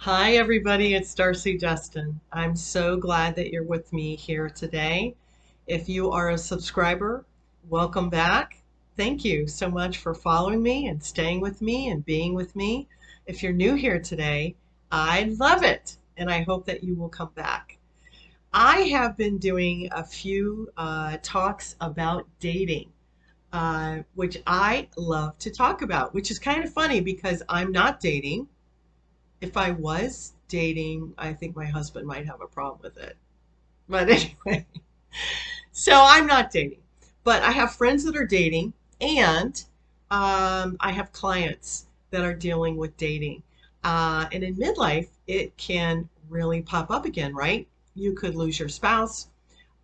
Hi, everybody. It's Darcy Justin. I'm so glad that you're with me here today. If you are a subscriber, welcome back. Thank you so much for following me and staying with me and being with me. If you're new here today, I love it and I hope that you will come back. I have been doing a few talks about dating, which I love to talk about, which is kind of funny because I'm not dating. If I was dating, I think my husband might have a problem with it. But anyway, so I'm not dating. But I have friends that are dating, and I have clients that are dealing with dating. And in midlife, it can really pop up again, right? You could lose your spouse,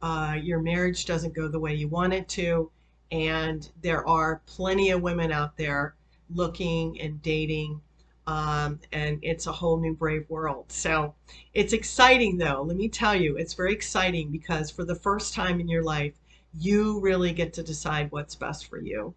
your marriage doesn't go the way you want it to, and there are plenty of women out there looking and dating, and it's a whole new brave world. So it's exciting, though. Let me tell you, it's very exciting because for the first time in your life, you really get to decide what's best for you.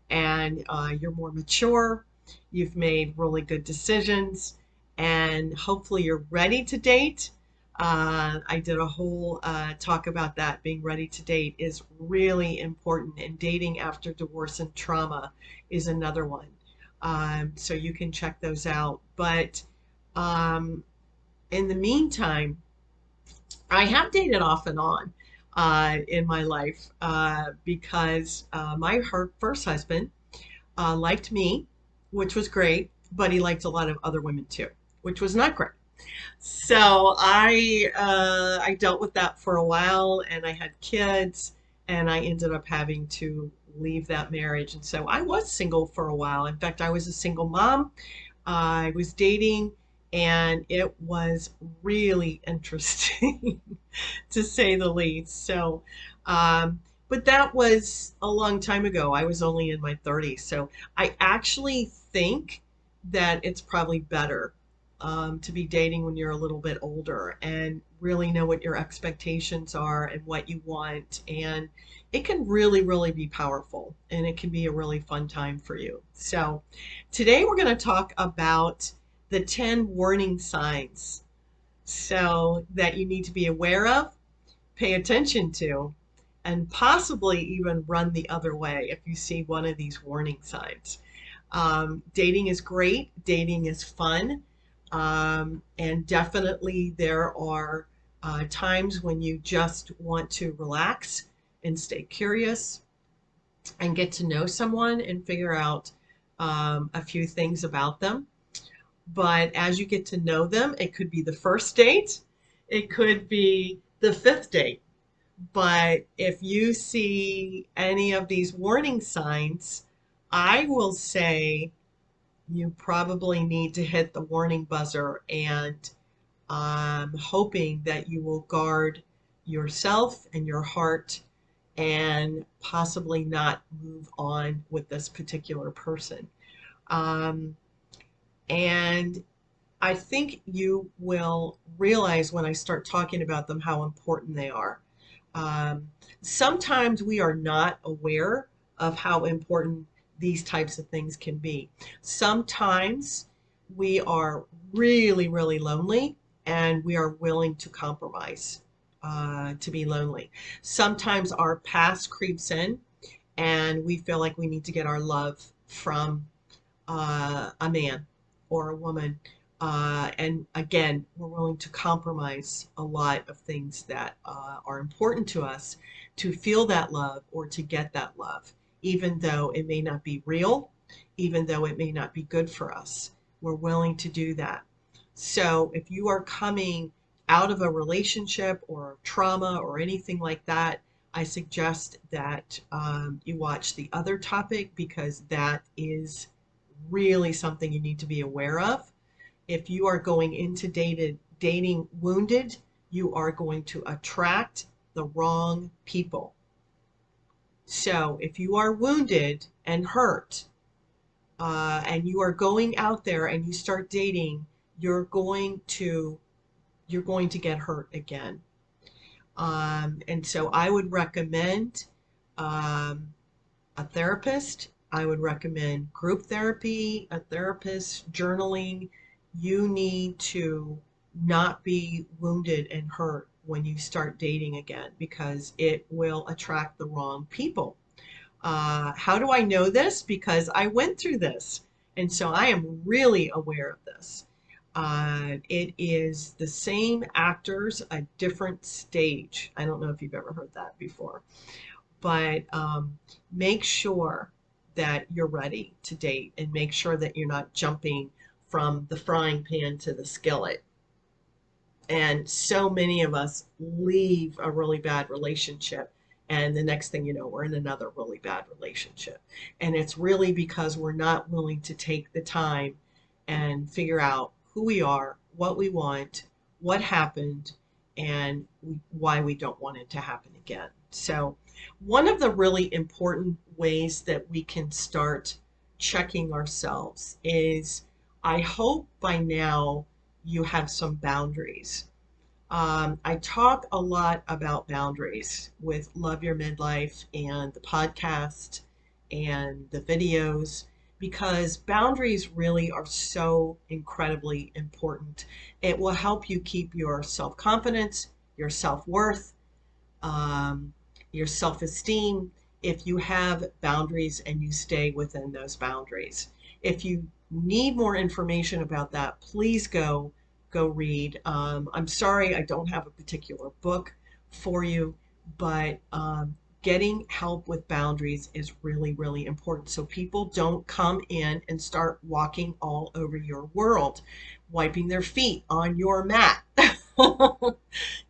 And you're more mature, you've made really good decisions, and hopefully you're ready to date. I did a whole talk about that. Being ready to date is really important, and dating after divorce and trauma is another one. So you can check those out. But um, in the meantime, I have dated off and on in my life because my first husband liked me, which was great, but he liked a lot of other women too, which was not great. So I dealt with that for a while, and I had kids, and I ended up having to leave that marriage. And so I was single for a while. In fact, I was a single mom. I was dating, and it was really interesting to say the least. But that was a long time ago. I was only in my 30s. So I actually think that it's probably better to be dating when you're a little bit older and really know what your expectations are and what you want. And it can really, really be powerful, and it can be a really fun time for you. So today we're going to talk about the 10 warning signs so that you need to be aware of, pay attention to, and possibly even run the other way if you see one of these warning signs. Dating is great, dating is fun, and definitely there are times when you just want to relax and stay curious and get to know someone and figure out a few things about them. But as you get to know them, it could be the first date, it could be the fifth date. But if you see any of these warning signs, I will say you probably need to hit the warning buzzer, and I'm hoping that you will guard yourself and your heart and possibly not move on with this particular person. Um, and I think you will realize when I start talking about them how important they are. Um, Sometimes we are not aware of how important these types of things can be. Sometimes we are really, really lonely and we are willing to compromise to be lonely. Sometimes our past creeps in and we feel like we need to get our love from a man or a woman. And again, we're willing to compromise a lot of things that are important to us to feel that love or to get that love, even though it may not be real, even though it may not be good for us. We're willing to do that. So if you are coming out of a relationship or trauma or anything like that, I suggest that you watch the other topic because that is really something you need to be aware of. If you are going into dating wounded, you are going to attract the wrong people. So if you are wounded and hurt, and you are going out there and you start dating, you're going to get hurt again. And so I would recommend um, a therapist. I would recommend group therapy, a therapist, journaling, You need to not be wounded and hurt when you start dating again, because it will attract the wrong people. How do I know this? Because I went through this. And so I am really aware of this. It is the same actors, a different stage. I don't know if you've ever heard that before, but make sure that you're ready to date, and make sure that you're not jumping from the frying pan to the skillet. And so many of us leave a really bad relationship, and the next thing you know, we're in another really bad relationship. And it's really because we're not willing to take the time and figure out who we are, what we want, what happened, and why we don't want it to happen again. So, one of the really important ways that we can start checking ourselves is, I hope by now you have some boundaries. I talk a lot about boundaries with Love Your Midlife and the podcast and the videos, because boundaries really are so incredibly important. It will help you keep your self confidence, your self worth, um, your self esteem, if you have boundaries and you stay within those boundaries. If you need more information about that, please go read. I'm sorry I don't have a particular book for you, but getting help with boundaries is really, really important, so people don't come in and start walking all over your world, wiping their feet on your mat.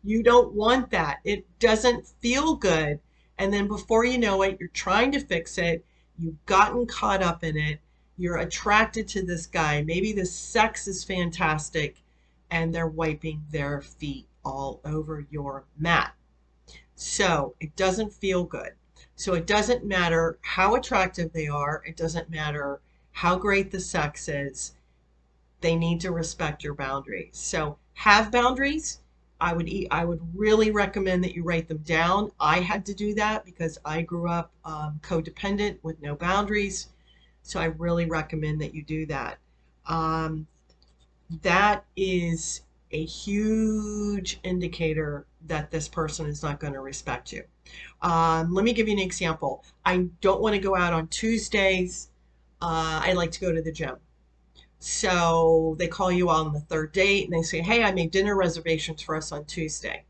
You don't want that. It doesn't feel good. And then before you know it, you're trying to fix it. You've gotten caught up in it. You're attracted to this guy. Maybe the sex is fantastic, and they're wiping their feet all over your mat. So it doesn't feel good. So it doesn't matter how attractive they are. It doesn't matter how great the sex is. They need to respect your boundaries. So have boundaries. I would really recommend that you write them down. I had to do that because I grew up codependent with no boundaries. So I really recommend that you do that. Um, that is a huge indicator that this person is not going to respect you. Let me give you an example. I don't want to go out on Tuesdays. I like to go to the gym. So they call you on the third date and they say, hey, I made dinner reservations for us on Tuesday.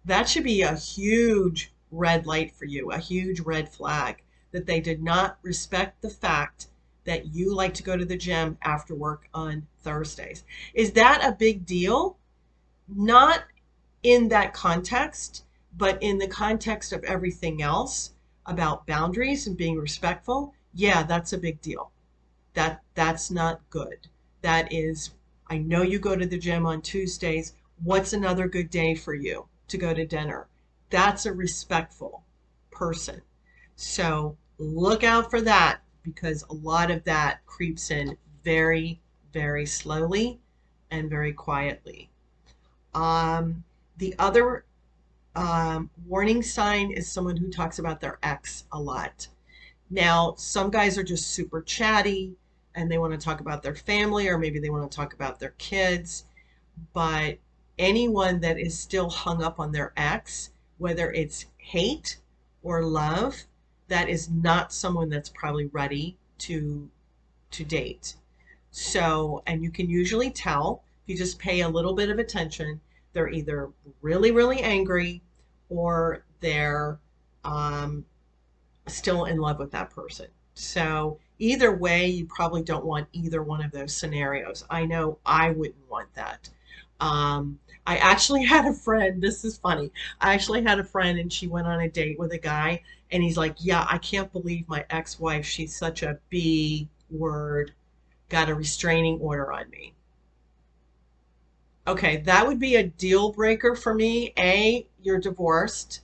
That should be a huge red light for you, a huge red flag that they did not respect the fact that you like to go to the gym after work on Thursdays. Is that a big deal? Not in that context, but in the context of everything else about boundaries and being respectful. Yeah, that's a big deal. That's not good. That is, I know you go to the gym on Tuesdays. What's another good day for you to go to dinner? That's a respectful person. So look out for that, because a lot of that creeps in very, very slowly and very quietly. The other warning sign is someone who talks about their ex a lot. Now, some guys are just super chatty and they want to talk about their family, or maybe they want to talk about their kids. But anyone that is still hung up on their ex, whether it's hate or love, that is not someone that's probably ready to date. So, and you can usually tell if you just pay a little bit of attention, they're either really, really angry, or they're still in love with that person. So either way, you probably don't want either one of those scenarios. I know I wouldn't want that. I actually had a friend, this is funny. I actually had a friend and she went on a date with a guy and he's like, yeah, I can't believe my ex-wife, she's such a B word, got a restraining order on me. Okay, that would be a deal breaker for me. A, you're divorced.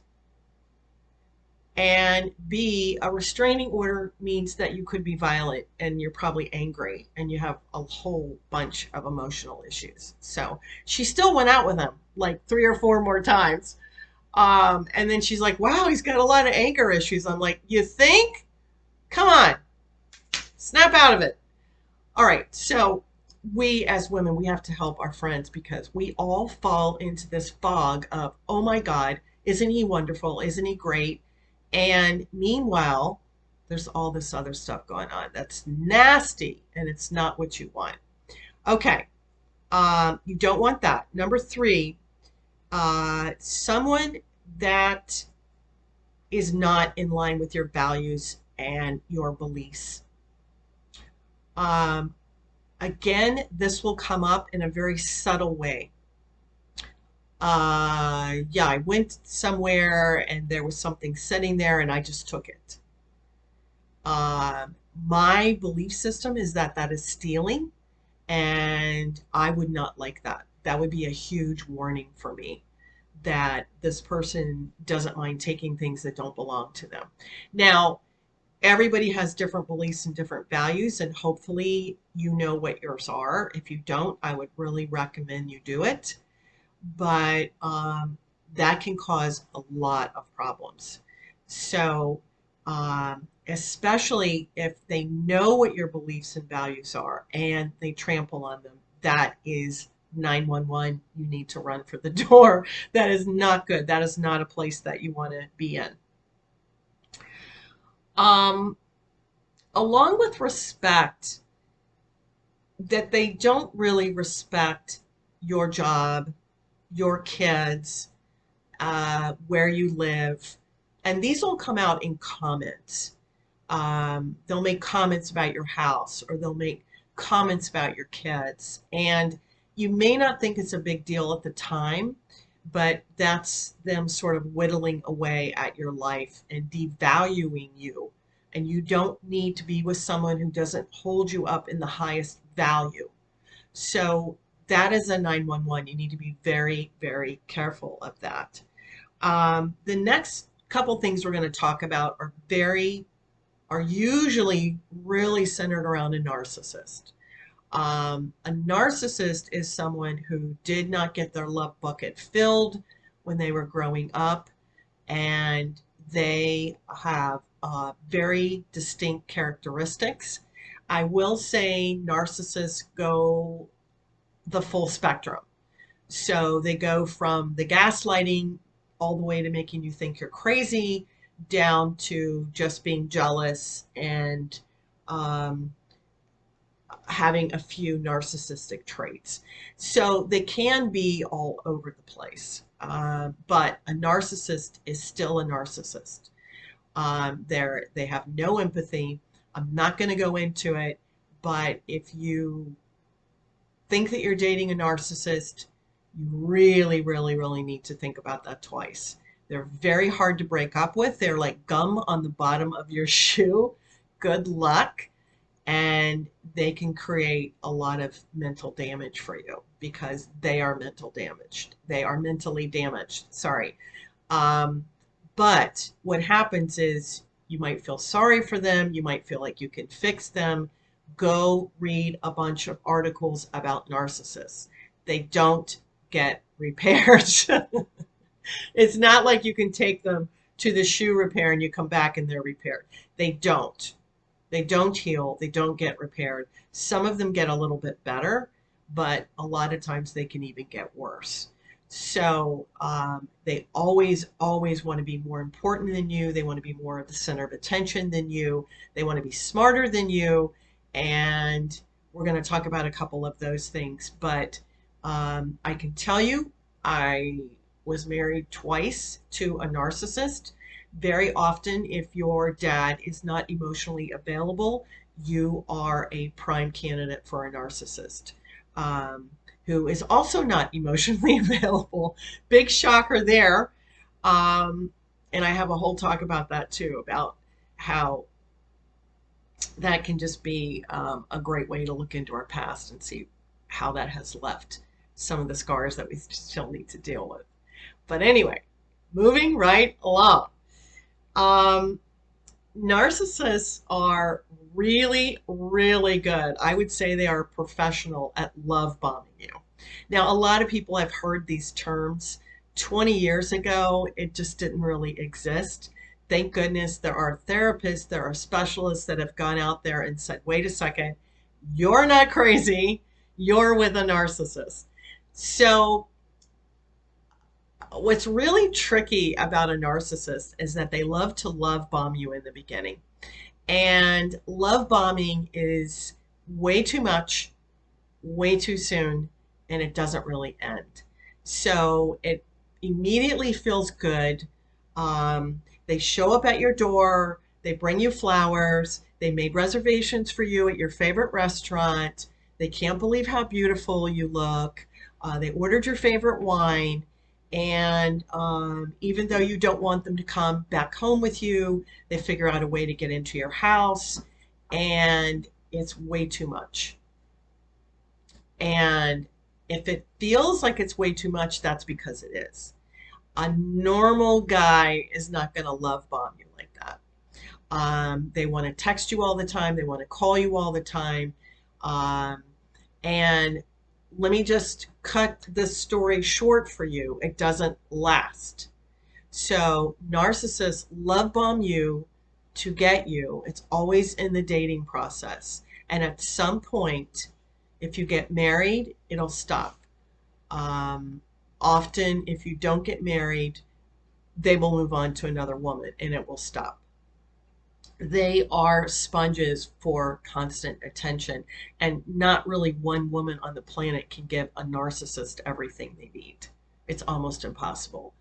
And B, a restraining order means that you could be violent and you're probably angry and you have a whole bunch of emotional issues. So she still went out with him like 3 or 4 more times. And then she's like, wow, he's got a lot of anger issues. I'm like, you think? Come on, snap out of it. All right, so we as women, we have to help our friends because we all fall into this fog of, oh my God, isn't he wonderful? Isn't he great? And meanwhile, there's all this other stuff going on that's nasty and it's not what you want. Okay, you don't want that. Number three, someone that is not in line with your values and your beliefs. Um, Again, this will come up in a very subtle way. Yeah, I went somewhere and there was something sitting there and I just took it. My belief system is that that is stealing, and I would not like that. That would be a huge warning for me that this person doesn't mind taking things that don't belong to them. Now, everybody has different beliefs and different values, and hopefully you know what yours are. If you don't, I would really recommend you do it. But that can cause a lot of problems. So, especially if they know what your beliefs and values are and they trample on them, that is 911. You need to run for the door. That is not good. That is not a place that you want to be in. Um, Along with respect, that they don't really respect your job, your kids, where you live. And these will come out in comments. They'll make comments about your house or they'll make comments about your kids. And you may not think it's a big deal at the time, but that's them sort of whittling away at your life and devaluing you. And you don't need to be with someone who doesn't hold you up in the highest value. So that is a 911. You need to be very, very careful of that. The next couple things we're going to talk about are usually really centered around a narcissist. A narcissist is someone who did not get their love bucket filled when they were growing up, and they have very distinct characteristics. I will say narcissists go the full spectrum. So they go from the gaslighting all the way to making you think you're crazy, down to just being jealous and um, having a few narcissistic traits. So they can be all over the place. But a narcissist is still a narcissist. They have no empathy. I'm not going to go into it, but if you think that you're dating a narcissist, you really, really, really need to think about that twice. They're very hard to break up with. They're like gum on the bottom of your shoe. Good luck. And they can create a lot of mental damage for you because they are mental damaged. They are mentally damaged. Sorry. Um, but what happens is you might feel sorry for them. You might feel like you can fix them. Go read a bunch of articles about narcissists. They don't get repaired. It's not like you can take them to the shoe repair and you come back and they're repaired. They don't. They don't heal. They don't get repaired. Some of them get a little bit better, but a lot of times they can even get worse. So they always, always want to be more important than you. They want to be more of the center of attention than you. They want to be smarter than you. And we're going to talk about a couple of those things. But I can tell you, I was married twice to a narcissist. Very often, if your dad is not emotionally available, you are a prime candidate for a narcissist who is also not emotionally available. Big shocker there. And I have a whole talk about that too, about how that can just be a great way to look into our past and see how that has left some of the scars that we still need to deal with. But anyway, moving right along. Um, Narcissists are really, really good. I would say they are professional at love bombing you. Now, a lot of people have heard these terms. 20 years ago, it just didn't really exist. Thank goodness there are therapists, there are specialists that have gone out there and said, wait a second, you're not crazy. You're with a narcissist. So what's really tricky about a narcissist is that they love to love bomb you in the beginning. And love bombing is way too much, way too soon, and it doesn't really end. So it immediately feels good. They show up at your door, they bring you flowers, they made reservations for you at your favorite restaurant, they can't believe how beautiful you look, they ordered your favorite wine. And even though you don't want them to come back home with you, they figure out a way to get into your house, and it's way too much. And if it feels like it's way too much, that's because it is. A normal guy is not going to love bomb you like that. They want to text you all the time. They want to call you all the time. Um, and let me just cut this story short for you. It doesn't last. So narcissists love bomb you to get you. It's always in the dating process. And at some point, if you get married, it'll stop. Um, Often, if you don't get married, they will move on to another woman and it will stop. They are sponges for constant attention, and not really one woman on the planet can give a narcissist everything they need. It's almost impossible.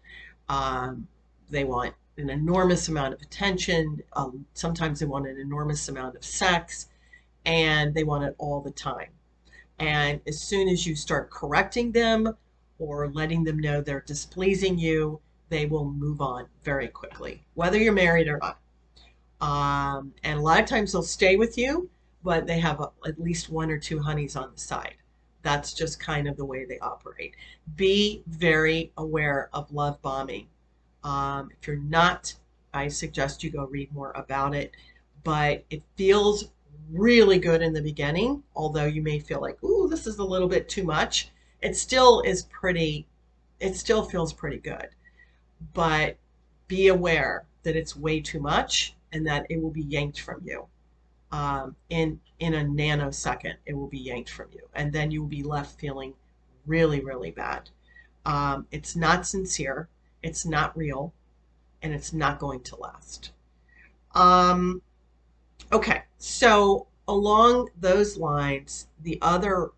Um, they want an enormous amount of attention. Sometimes they want an enormous amount of sex, and they want it all the time. And as soon as you start correcting them or letting them know they're displeasing you, they will move on very quickly, whether you're married or not. And a lot of times they'll stay with you, but they have at least one or two honeys on the side. That's just kind of the way they operate. Be very aware of love bombing. If you're not, I suggest you go read more about it. But it feels really good in the beginning, although you may feel like, ooh, this is a little bit too much. It still is pretty, it still feels pretty good. But be aware that it's way too much and that it will be yanked from you. In a nanosecond, it will be yanked from you. And then you will be left feeling really, really bad. It's not sincere, it's not real, and it's not going to last. Um, okay, so along those lines, the other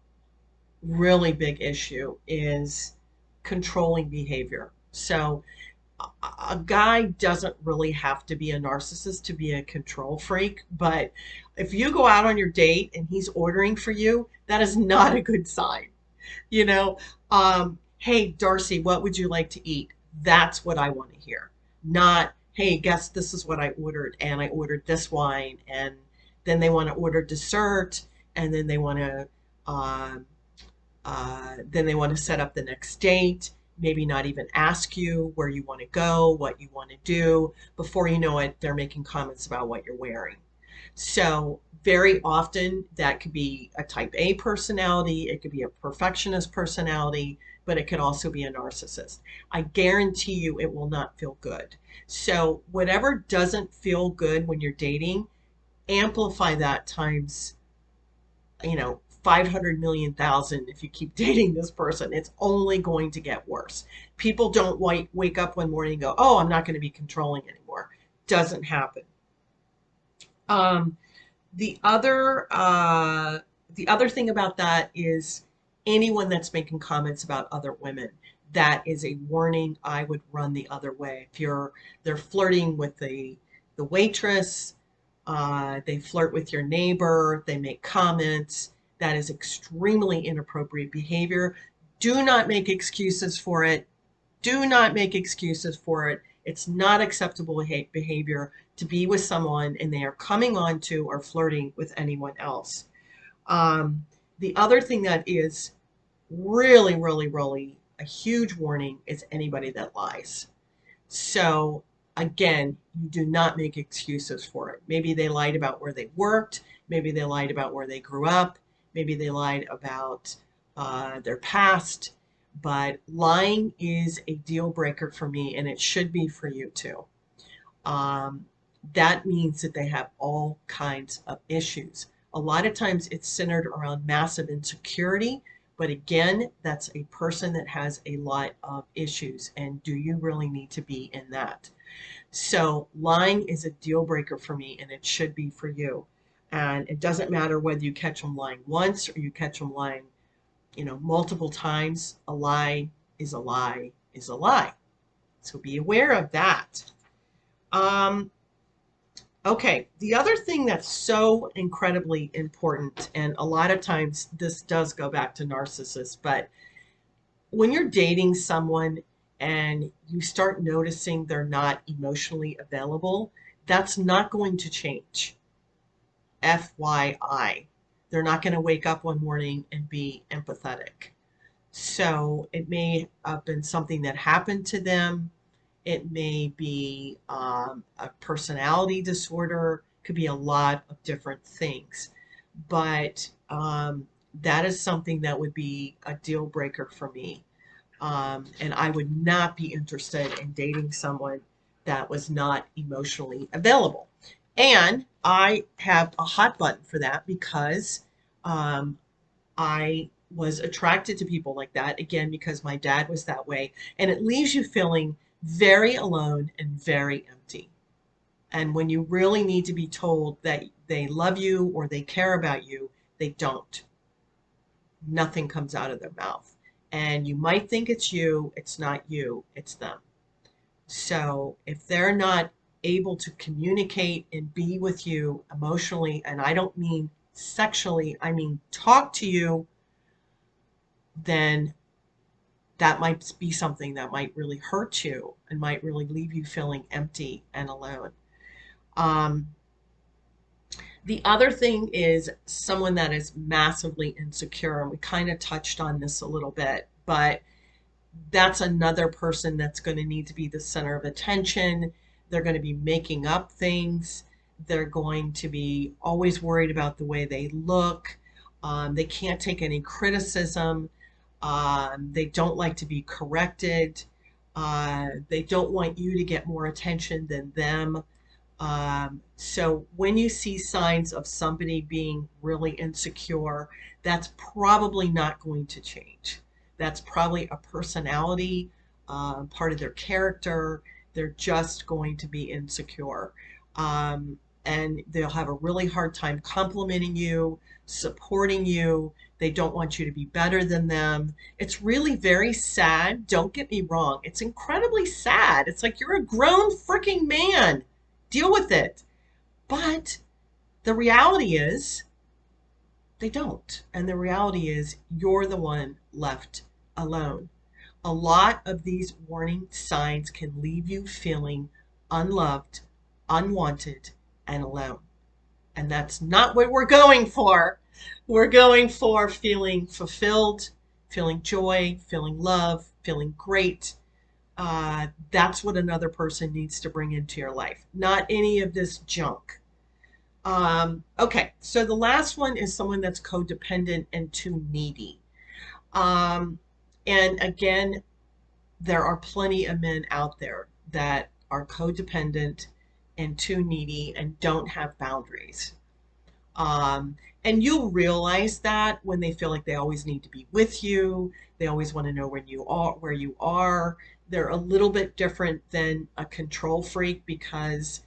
really big issue is controlling behavior. So a guy doesn't really have to be a narcissist to be a control freak, but if you go out on your date and he's ordering for you, that is not a good sign. You know, hey, Darcy, what would you like to eat? That's what I want to hear. Not, hey, guess this is what I ordered, and I ordered this wine, and then they want to order dessert, and then they want to um, set up the next date, maybe not even ask you where you want to go, what you want to do. Before you know it, they're making comments about what you're wearing. So very often that could be a type A personality, it could be a perfectionist personality, but it could also be a narcissist. I guarantee you it will not feel good. So whatever doesn't feel good when you're dating, amplify that times, 500 million thousand. If you keep dating this person, it's only going to get worse. People don't wake up one morning and go, oh, I'm not going to be controlling anymore. Doesn't happen. Um, the other the other thing about that is anyone that's making comments about other women, that is a warning. I would run the other way. If they're flirting with the waitress, they flirt with your neighbor, they make comments, that is extremely inappropriate behavior. Do not make excuses for it. Do not make excuses for it. It's not acceptable behavior to be with someone and they are coming on to or flirting with anyone else. The other thing that is really, really, really a huge warning is anybody that lies. So again, you do not make excuses for it. Maybe they lied about where they worked. Maybe they lied about where they grew up. Maybe they lied about their past. But lying is a deal breaker for me, and it should be for you too. Um, that means that they have all kinds of issues. A lot of times it's centered around massive insecurity, but again, that's a person that has a lot of issues. And do you really need to be in that? So lying is a deal breaker for me, and it should be for you. And it doesn't matter whether you catch them lying once or you catch them lying, multiple times. A lie is a lie is a lie. So be aware of that. Okay, the other thing that's so incredibly important, and a lot of times this does go back to narcissists, but when you're dating someone and you start noticing they're not emotionally available, that's not going to change. FYI. They're not going to wake up one morning and be empathetic. So it may have been something that happened to them. It may be a personality disorder. It could be a lot of different things. But that is something that would be a deal breaker for me. And I would not be interested in dating someone that was not emotionally available. And I have a hot button for that because I was attracted to people like that, again, because my dad was that way. And it leaves you feeling very alone and very empty. And when you really need to be told that they love you or they care about you, they don't. Nothing comes out of their mouth. And you might think it's you, it's not you, it's them. So if they're not able to communicate and be with you emotionally, and I don't mean sexually, I mean talk to you, then that might be something that might really hurt you and might really leave you feeling empty and alone. The other thing is someone that is massively insecure, and we kind of touched on this a little bit, but that's another person that's going to need to be the center of attention. They're going to be making up things. They're going to be always worried about the way they look. They can't take any criticism. They don't like to be corrected. They don't want you to get more attention than them. So when you see signs of somebody being really insecure, that's probably not going to change. That's probably a personality, part of their character. They're just going to be insecure. And they'll have a really hard time complimenting you, supporting you. They don't want you to be better than them. It's really very sad. Don't get me wrong. It's incredibly sad. It's like you're a grown freaking man. Deal with it. But the reality is they don't. And the reality is you're the one left alone. A lot of these warning signs can leave you feeling unloved, unwanted, and alone. And that's not what we're going for. We're going for feeling fulfilled, feeling joy, feeling love, feeling great. That's what another person needs to bring into your life, not any of this junk. Okay, so the last one is someone that's codependent and too needy. And again, there are plenty of men out there that are codependent and too needy and don't have boundaries. And you'll realize that when they feel like they always need to be with you, they always want to know when you are, where you are. They're a little bit different than a control freak because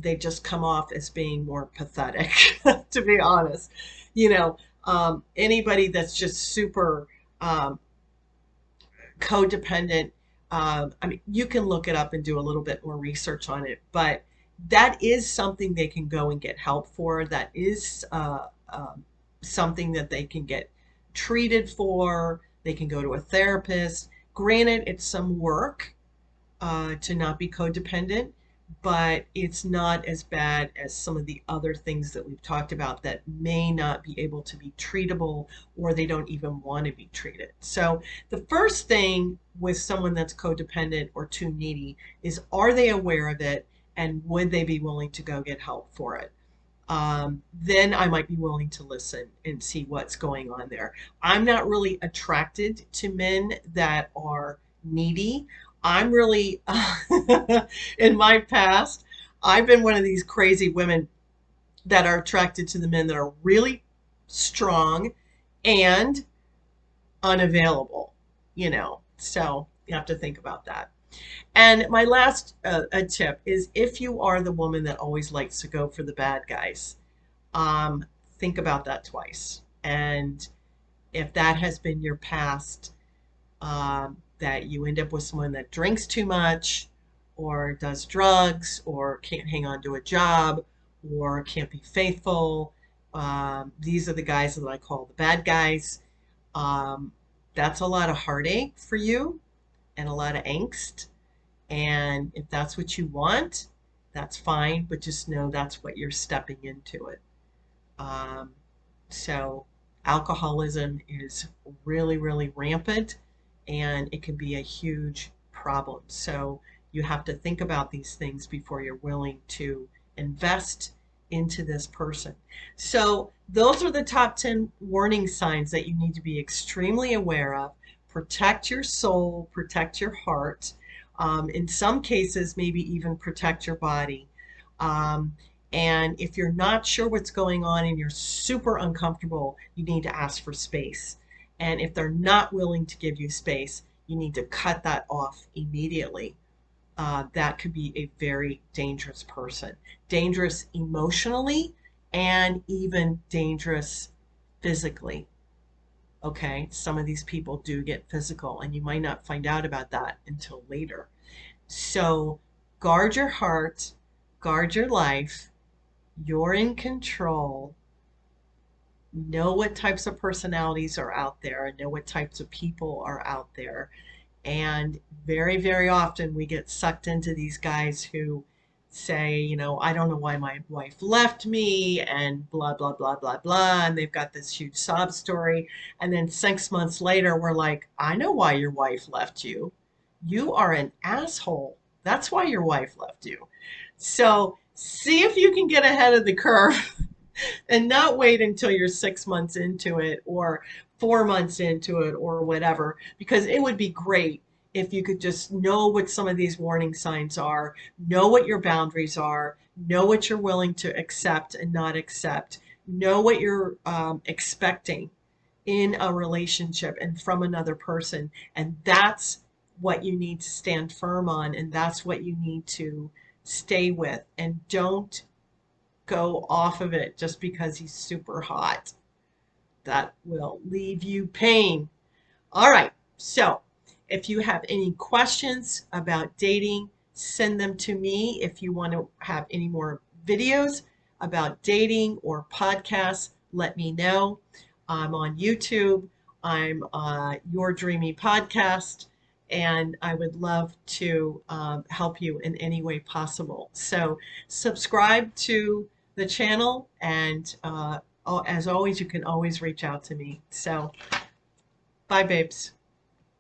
they just come off as being more pathetic, to be honest. Anybody that's just super codependent, I mean, you can look it up and do a little bit more research on it, but that is something they can go and get help for. That is something that they can get treated for. They can go to a therapist. Granted, it's some work to not be codependent, but it's not as bad as some of the other things that we've talked about that may not be able to be treatable, or they don't even want to be treated. So the first thing with someone that's codependent or too needy is, are they aware of it, and would they be willing to go get help for it? Then I might be willing to listen and see what's going on there. I'm not really attracted to men that are needy. I'm really, in my past, I've been one of these crazy women that are attracted to the men that are really strong and unavailable, you know. So you have to think about that. And my last a tip is, if you are the woman that always likes to go for the bad guys, um, think about that twice. And if that has been your past, that you end up with someone that drinks too much or does drugs or can't hang on to a job or can't be faithful, these are the guys that I call the bad guys. Um, that's a lot of heartache for you and a lot of angst. And if that's what you want, that's fine, but just know that's what you're stepping into it. Um, so alcoholism is really, really rampant, and it can be a huge problem. So you have to think about these things before you're willing to invest into this person. So those are the top 10 warning signs that you need to be extremely aware of. Protect your soul, protect your heart. In some cases, maybe even protect your body. Um, and if you're not sure what's going on and you're super uncomfortable, you need to ask for space. And if they're not willing to give you space, you need to cut that off immediately. That could be a very dangerous person, dangerous emotionally and even dangerous physically. Okay, some of these people do get physical, and you might not find out about that until later. So guard your heart, guard your life. You're in control. Know what types of personalities are out there and know what types of people are out there. And very, very often we get sucked into these guys who say, you know, I don't know why my wife left me and blah, blah, blah, blah, blah. And they've got this huge sob story. And then 6 months later, we're like, I know why your wife left you. You are an asshole. That's why your wife left you. So see if you can get ahead of the curve and not wait until you're 6 months into it or 4 months into it or whatever, because it would be great if you could just know what some of these warning signs are, know what your boundaries are, know what you're willing to accept and not accept, know what you're expecting in a relationship and from another person. And that's what you need to stand firm on, and that's what you need to stay with. And don't go off of it just because he's super hot. That will leave you pain. All right. So if you have any questions about dating, send them to me. If you want to have any more videos about dating or podcasts, let me know. I'm on YouTube. I'm Your Dreamy Podcast, and I would love to help you in any way possible. So subscribe to the channel, and as always, you can always reach out to me. So bye, babes.